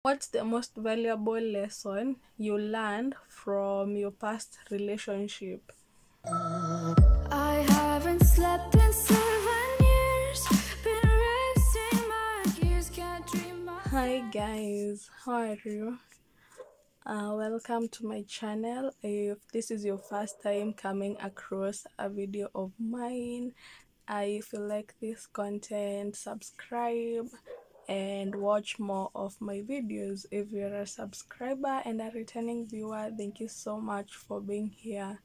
What's the most valuable lesson you learned from your past relationship? I haven't slept in 7 years, been racing my gears, can't dream my Hi guys, how are you? Welcome to my channel. If this is your first time coming across a video of mine, if you like this content, subscribe and watch more of my videos. If you're a subscriber and a returning viewer, thank you so much for being here.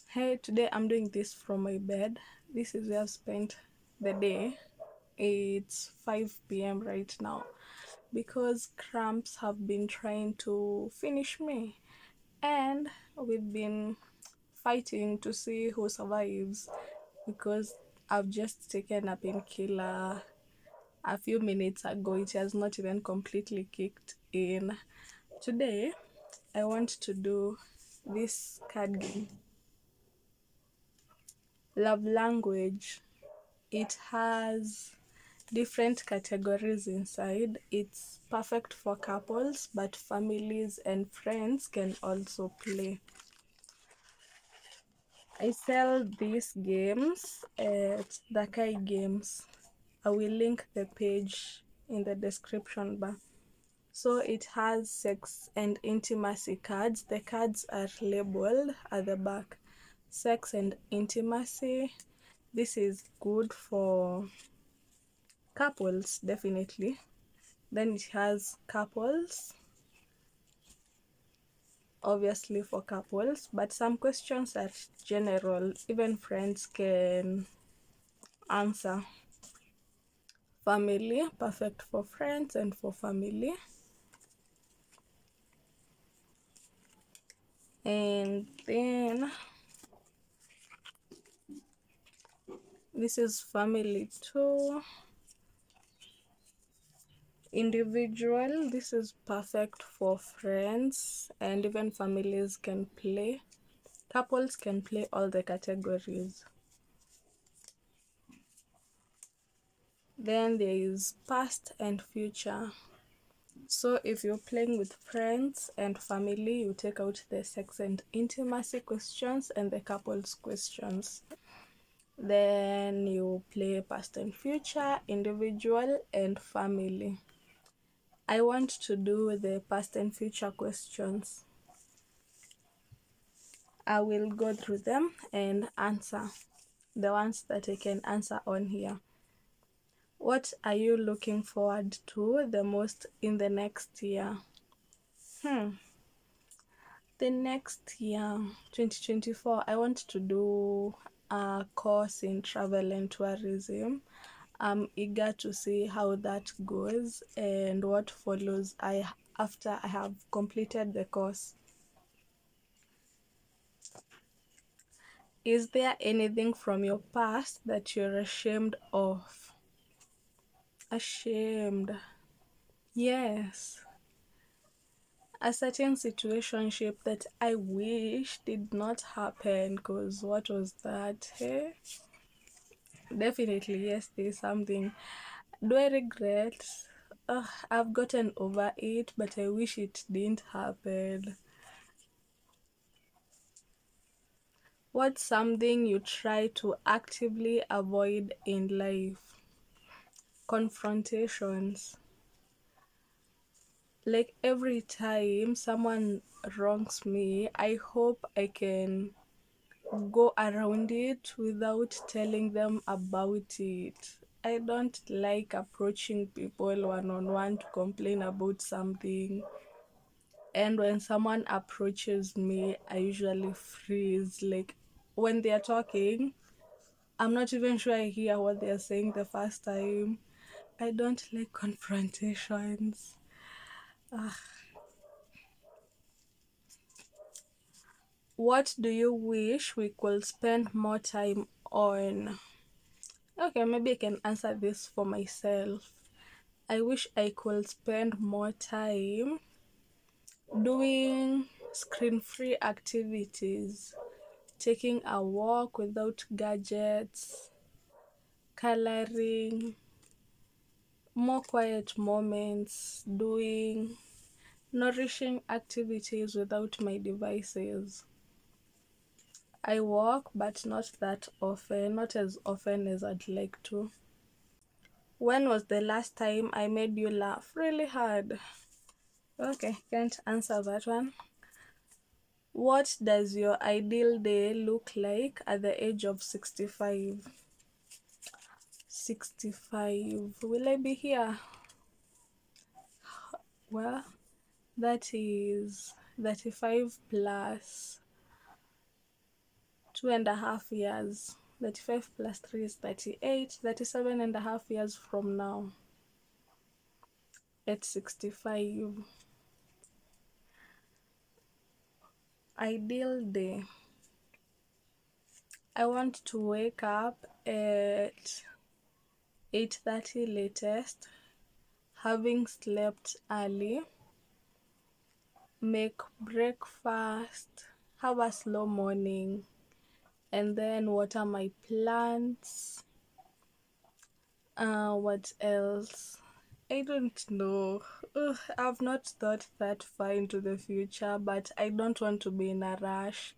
Hey, today I'm doing this from my bed. This is where I've spent the day. It's 5 p.m. right now because cramps have been trying to finish me, and we've been fighting to see who survives because I've just taken a painkiller a few minutes ago. It has not even completely kicked in. Today I want to do this card game, love language. It has different categories inside. It's perfect for couples, but families and friends can also play. I sell these games at Dakai Games. I will link the page in the description bar. So it has sex and intimacy cards. The cards are labeled at the back. Sex and intimacy. This is good for couples, definitely. Then it has couples, obviously for couples, but some questions are general, even friends can answer. Family, perfect for friends and for family. And then this is family too. Individual, this is perfect for friends and even families can play. Couples can play all the categories. Then there is past and future. So if you're playing with friends and family, you take out the sex and intimacy questions and the couples questions. Then you play past and future, individual and family. I want to do the past and future questions. I will go through them and answer the ones that I can answer on here. What are you looking forward to the most in the next year? The next year, 2024, I want to do a course in travel and tourism. I'm eager to see how that goes and what follows after I have completed the course. Is there anything from your past that you're ashamed of? Ashamed. Yes. A certain situationship that I wish did not happen, because what was that? Hey? Definitely, yes, there's something. Do I regret? I've gotten over it, but I wish it didn't happen. What's something you try to actively avoid in life? Confrontations. Like every time someone wrongs me, I hope I can go around it without telling them about it. I don't like approaching people one on one to complain about something. And when someone approaches me, I usually freeze. Like when they're talking, I'm not even sure I hear what they're saying the first time. I don't like confrontations. What do you wish we could spend more time on? Okay, maybe I can answer this for myself. I wish I could spend more time doing screen-free activities, taking a walk without gadgets, coloring, more quiet moments, doing nourishing activities without my devices. I walk, but not that often, not as often as I'd like to. When was the last time I made you laugh really hard? Okay, can't answer that one. What does your ideal day look like at the age of 65? 65. Will I be here? Well, that is 35 plus 2.5 years. 35 plus 3 is 38. 37.5 years from now. At 65. Ideal day. I want to wake up at 8:30 latest, having slept early, make breakfast, have a slow morning, and then water my plants. What else? I don't know. Ugh, I've not thought that far into the future, but I don't want to be in a rush.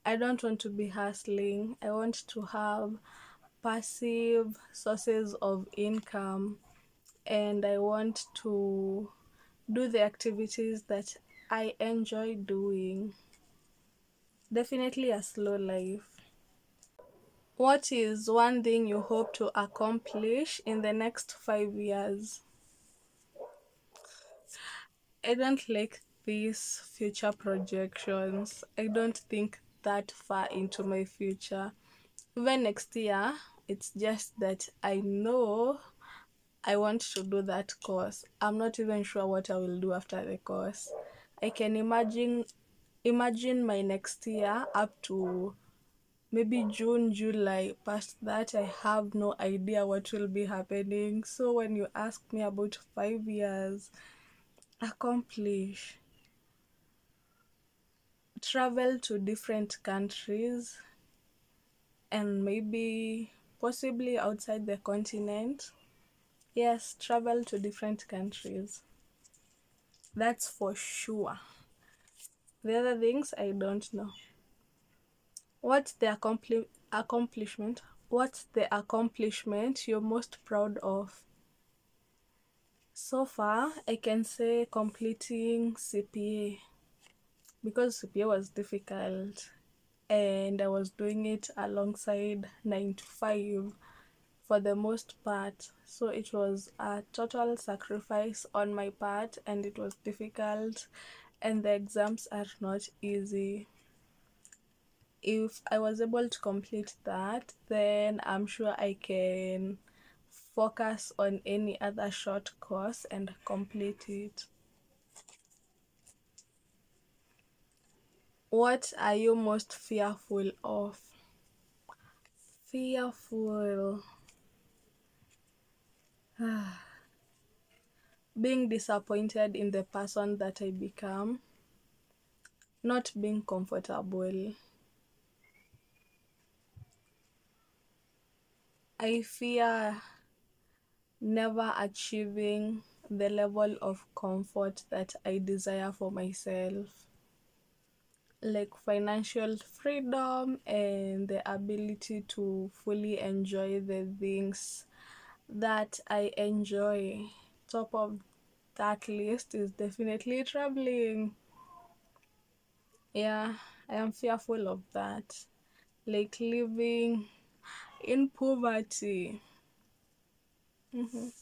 I don't want to be hustling. I want to have passive sources of income, and I want to do the activities that I enjoy doing. Definitely a slow life. What is one thing you hope to accomplish in the next 5 years? I don't like these future projections. I don't think that far into my future. Even next year, it's just that I know I want to do that course. I'm not even sure what I will do after the course. I can imagine my next year up to maybe June, July. Past that, I have no idea what will be happening. So when you ask me about 5 years, accomplish, travel to different countries, and maybe possibly outside the continent. Yes, travel to different countries. That's for sure. The other things I don't know. What's the accomplishment? What's the accomplishment you're most proud of? So far, I can say completing CPA, because CPA was difficult and I was doing it alongside 9 to 5 for the most part. So it was a total sacrifice on my part, and it was difficult, and the exams are not easy. If I was able to complete that, then I'm sure I can focus on any other short course and complete it. What are you most fearful of? Fearful. Being disappointed in the person that I become, not being comfortable. I fear never achieving the level of comfort that I desire for myself, like financial freedom and the ability to fully enjoy the things that I enjoy. Top of that list is definitely traveling. Yeah, I am fearful of that. Like living in poverty. Mhm.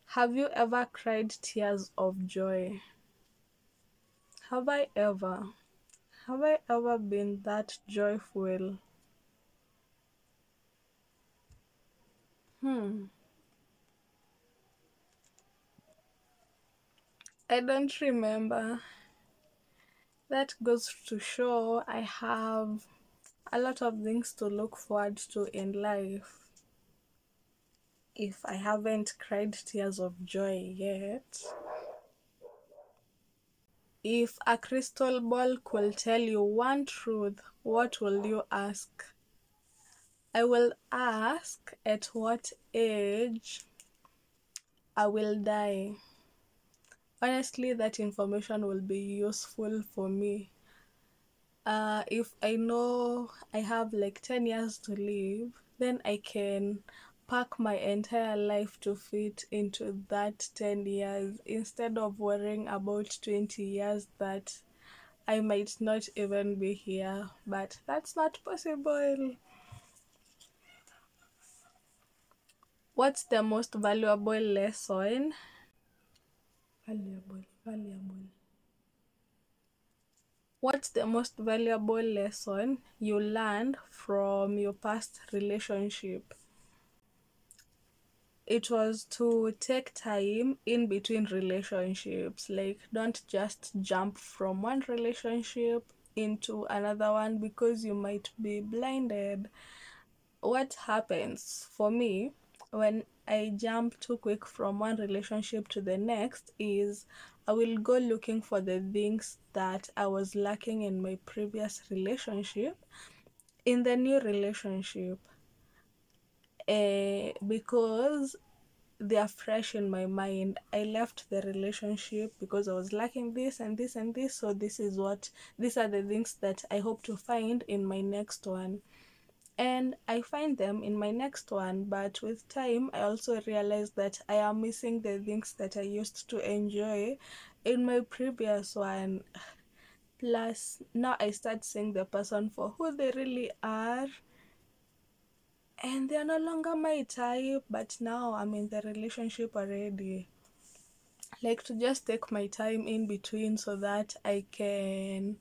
Have you ever cried tears of joy? Have I ever? Have I ever been that joyful? Hmm. I don't remember. That goes to show I have a lot of things to look forward to in life. If I haven't cried tears of joy yet. If a crystal ball could tell you one truth, what will you ask? I will ask at what age I will die. Honestly, that information will be useful for me. If I know I have like 10 years to live, then I can pack my entire life to fit into that 10 years instead of worrying about 20 years that I might not even be here. But that's not possible. What's the most valuable lesson? Valuable. What's the most valuable lesson you learned from your past relationship? It was to take time in between relationships. Like, don't just jump from one relationship into another one because you might be blinded. What happens for me when I jump too quick from one relationship to the next is I will go looking for the things that I was lacking in my previous relationship in the new relationship, because they are fresh in my mind. I left the relationship because I was lacking this and this and this, so these are the things that I hope to find in my next one. And I find them in my next one, but with time I also realize that I am missing the things that I used to enjoy in my previous one. Plus, now I start seeing the person for who they really are, and they're no longer my type, but now I'm in the relationship already. Like, to just take my time in between so that I can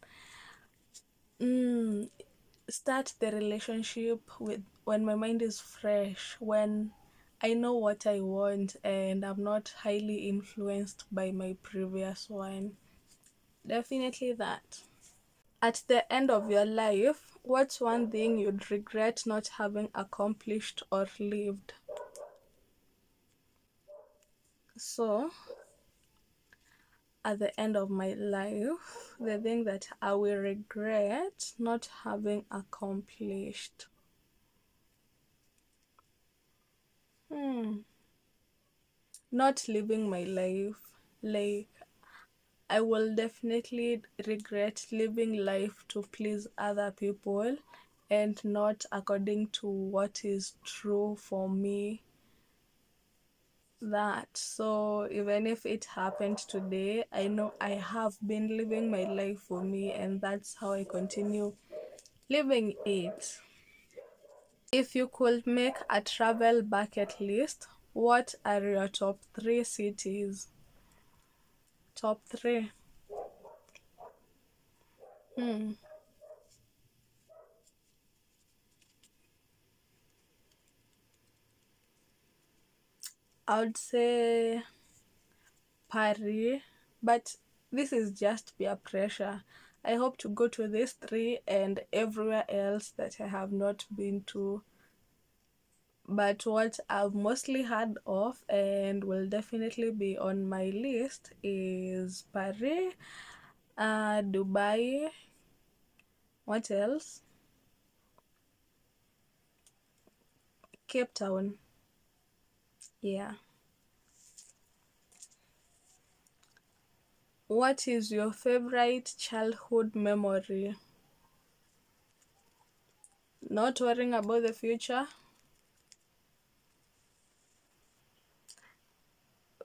mm, start the relationship with when my mind is fresh, when I know what I want and I'm not highly influenced by my previous one. Definitely that. At the end of your life, what's one thing you'd regret not having accomplished or lived? So, at the end of my life, the thing that I will regret not having accomplished. Hmm. Not living my life. Like, I will definitely regret living life to please other people and not according to what is true for me. That so even if it happened today, I know I have been living my life for me, and that's how I continue living it. If you could make a travel bucket list, what are your top three cities? Top three. Hmm. I would say Paris, but this is just peer pressure. I hope to go to these three and everywhere else that I have not been to. But what I've mostly heard of and will definitely be on my list is Paris, Dubai. What else? Cape Town. Yeah. What is your favorite childhood memory? Not worrying about the future.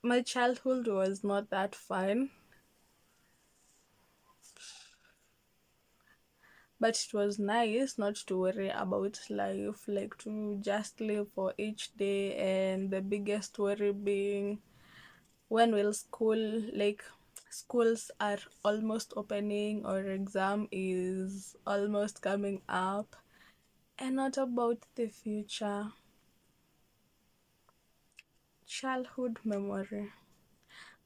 My childhood was not that fun, but it was nice not to worry about life, like to just live for each day, and the biggest worry being when will school, like, schools are almost opening or exam is almost coming up, and not about the future. Childhood memory.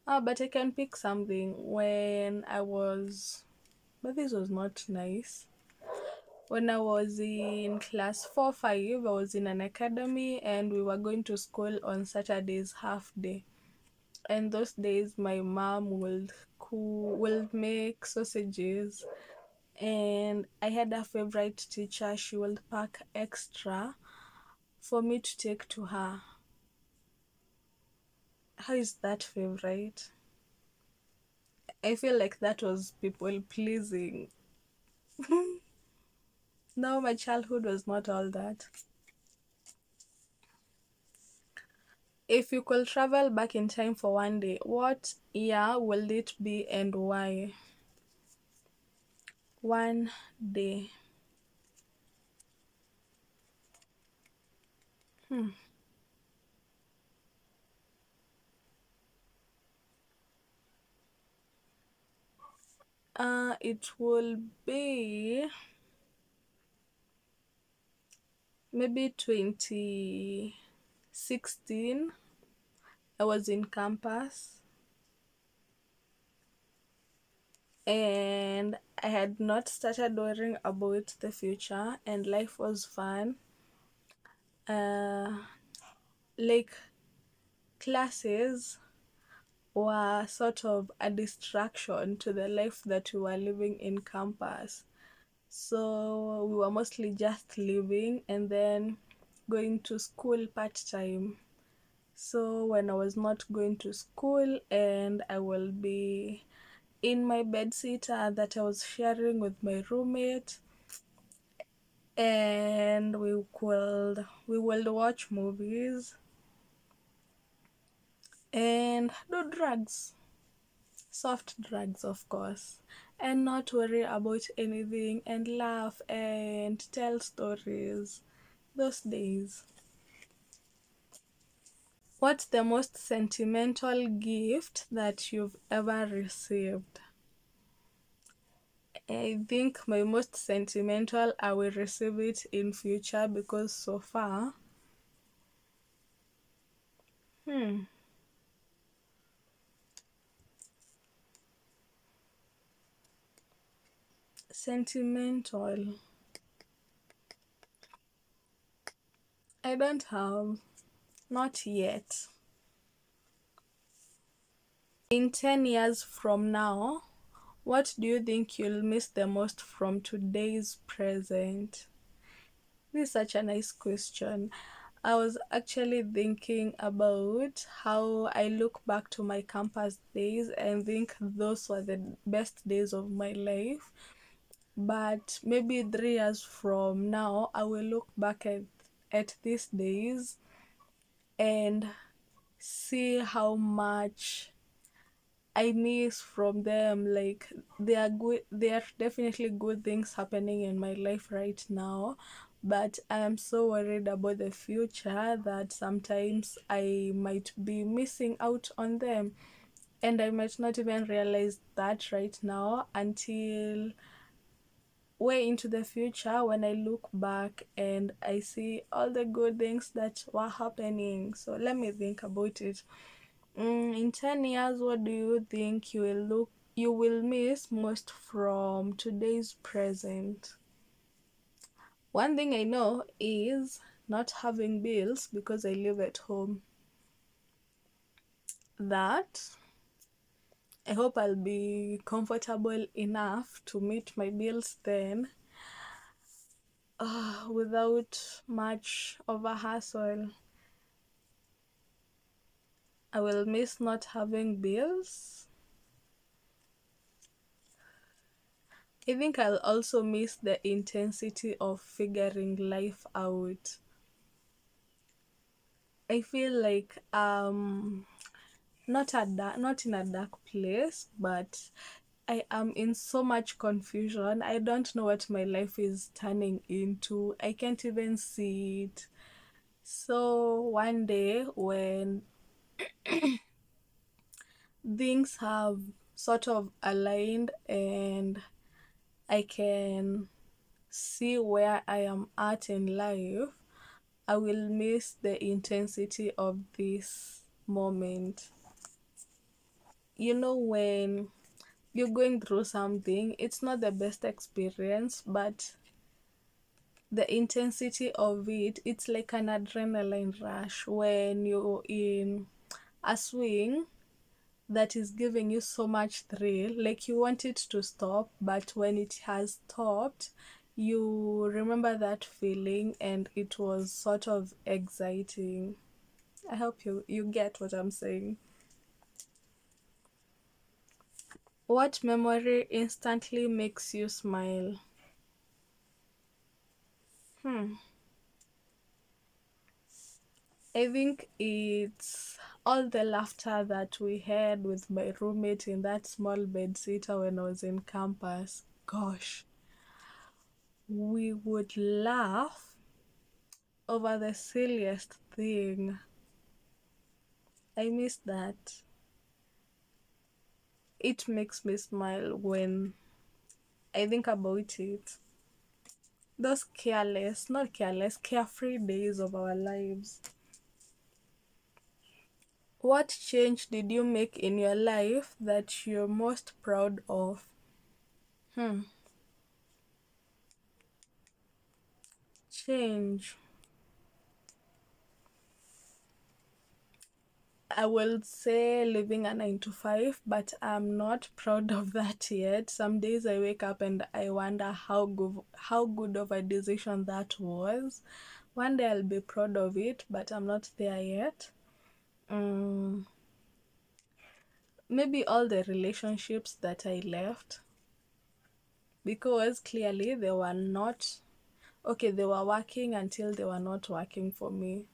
But I can pick something when I was, but this was not nice. When I was in class 4 5, I was in an academy and we were going to school on Saturdays, half day. And those days, my mom will make sausages. And I had a favorite teacher, she will pack extra. for me to take to her. How is that favorite? I feel like that was people pleasing. No, my childhood was not all that. If you could travel back in time for one day, what year will it be and why? One day. Hmm. It will be maybe 2016. I was in campus and I had not started worrying about the future and life was fun. Uh, like classes were sort of a distraction to the life that we were living in campus. So we were mostly just living and then going to school part time. So when I was not going to school and I will be in my bed sitter that I was sharing with my roommate, and we will watch movies and do drugs, soft drugs of course, and not worry about anything and laugh and tell stories. Those days. What's the most sentimental gift that you've ever received? I think my most sentimental, I will receive it in future because so far, hmm, sentimental. I don't have, not yet. In 10 years from now, what do you think you'll miss the most from today's present? This is such a nice question. I was actually thinking about how I look back to my campus days and think those were the best days of my life. But maybe 3 years from now, I will look back at these days and see how much I miss from them. Like they are good, they are definitely good things happening in my life right now, but I am so worried about the future that sometimes I might be missing out on them, and I might not even realize that right now until way into the future when I look back and I see all the good things that were happening. So let me think about it. In 10 years, what do you think you will miss most from today's present? One thing I know is not having bills because I live at home. That I hope I'll be comfortable enough to meet my bills then, without much of a hassle. I will miss not having bills. I think I'll also miss the intensity of figuring life out. I feel like not in a dark place, but I am in so much confusion. I don't know what my life is turning into. I can't even see it. So one day when things have sort of aligned and I can see where I am at in life, I will miss the intensity of this moment. You know, when you're going through something, it's not the best experience, but the intensity of it, it's like an adrenaline rush when you're in a swing that is giving you so much thrill. Like you want it to stop, but when it has stopped, You remember that feeling, and it was sort of exciting. I hope you get what I'm saying. What memory instantly makes you smile? Hmm. I think it's all the laughter that we had with my roommate in that small bed sitter when I was in campus. Gosh, we would laugh over the silliest thing. I miss that. It makes me smile when I think about it. Those careless, not careless, carefree days of our lives. What change did you make in your life that you're most proud of? Hmm. Change. I will say living a 9 to 5, but I'm not proud of that yet. Some days I wake up and I wonder how good of a decision that was. One day I'll be proud of it, but I'm not there yet. Mm, maybe all the relationships that I left, because clearly they were not okay, they were working until they were not working for me.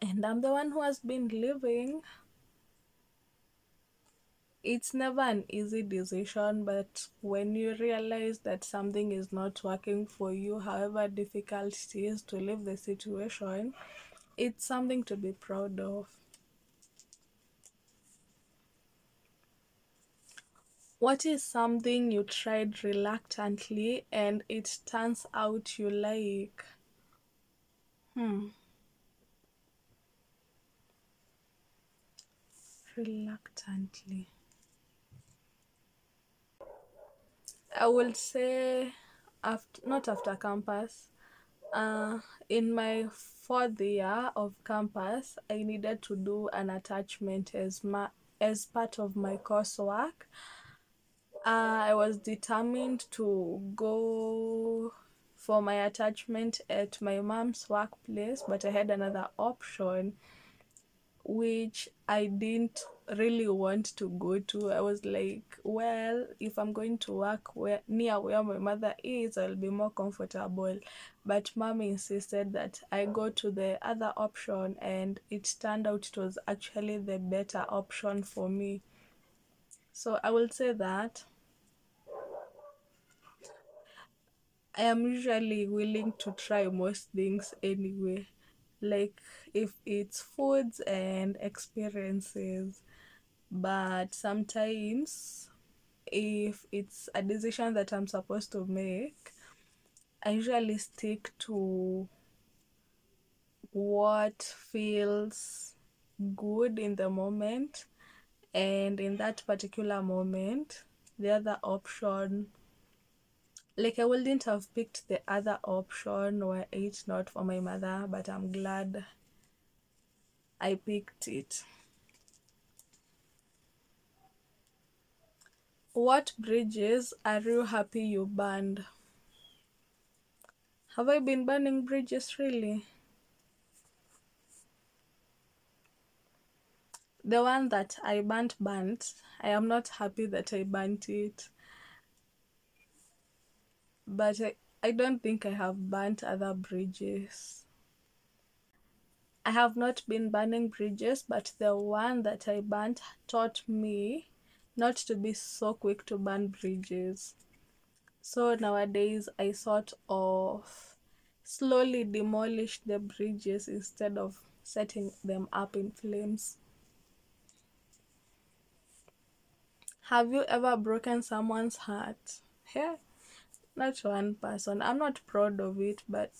And I'm the one who has been living. It's never an easy decision, but when you realize that something is not working for you, however difficult it is to leave the situation, it's something to be proud of. What is something you tried reluctantly and it turns out you like? Hmm, reluctantly. I would say not after campus. Uh, in my fourth year of campus, I needed to do an attachment as part of my coursework. I was determined to go for my attachment at my mom's workplace, but I had another option which I didn't really want to go to. I was like, well, if I'm going to work near where my mother is, I'll be more comfortable. But mom insisted that I go to the other option, and it turned out it was actually the better option for me. So I will say that I am usually willing to try most things anyway. Like if it's foods and experiences, but sometimes if it's a decision that I'm supposed to make, I usually stick to what feels good in the moment, and in that particular moment the other option, like I wouldn't have picked the other option were it not for my mother, but I'm glad I picked it. What bridges are you happy you burned? Have I been burning bridges really? The one that I burnt, I am not happy that I burnt it. But I don't think I have burnt other bridges. I have not been burning bridges, but the one that I burnt taught me not to be so quick to burn bridges. So nowadays I sort of slowly demolish the bridges instead of setting them up in flames. Have you ever broken someone's heart? Yeah, not one person. I'm not proud of it, but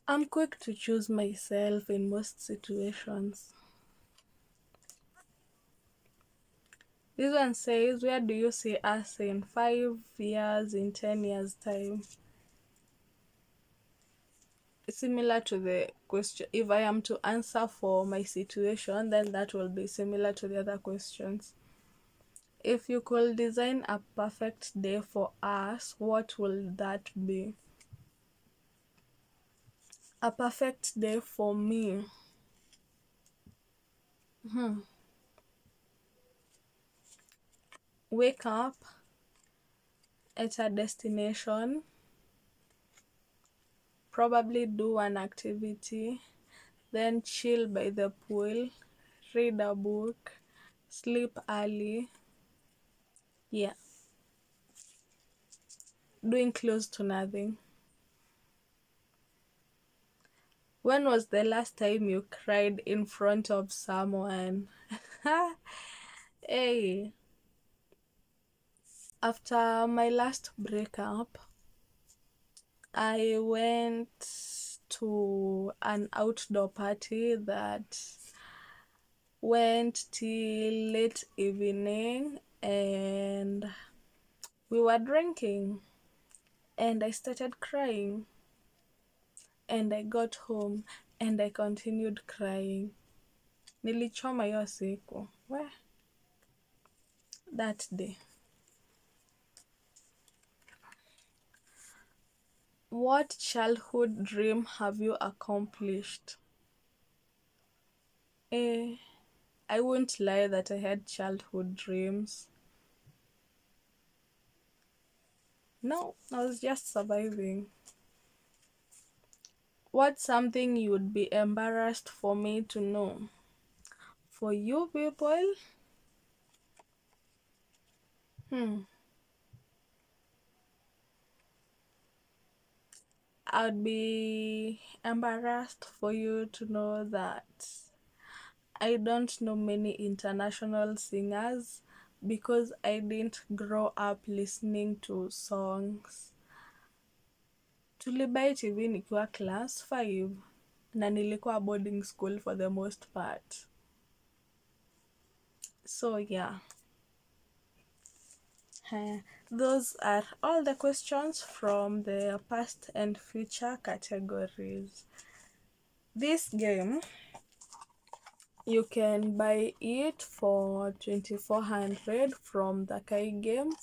I'm quick to choose myself in most situations. This one says, where do you see us in 5 years, in 10 years' time? Similar to the question, if I am to answer for my situation, then that will be similar to the other questions. If you could design a perfect day for us, what will that be? A perfect day for me. Wake up at a destination, probably do an activity, then chill by the pool, read a book, sleep early. Yeah, doing close to nothing. When was the last time you cried in front of someone? Hey, after my last breakup, I went to an outdoor party that went till late evening, and we were drinking, and I started crying, and I got home and I continued crying. Nilichoma hiyo siku. That day. What childhood dream have you accomplished? I won't lie that I had childhood dreams. No, I was just surviving. What's something you would be embarrassed for me to know? For you people? I'd be embarrassed for you to know that I don't know many international singers because I didn't grow up listening to songs. Tulibuy TV nikiwa class 5 na nilikuwa boarding school for the most part. So yeah. Those are all the questions from the past and future categories. This game, you can buy it for 2,400 from the Kai Games,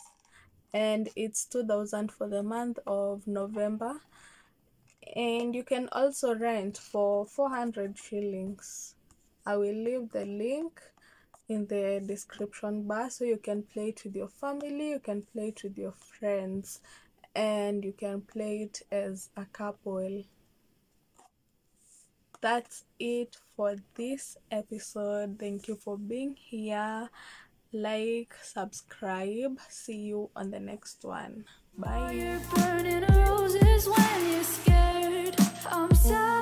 and it's 2,000 for the month of November. And you can also rent for 400 shillings. I will leave the link in the description bar so you can play it with your family, you can play it with your friends, and you can play it as a couple. That's it for this episode. Thank you for being here. Like, subscribe. See you on the next one. Bye. You're burning roses when you're scared. I'm sad.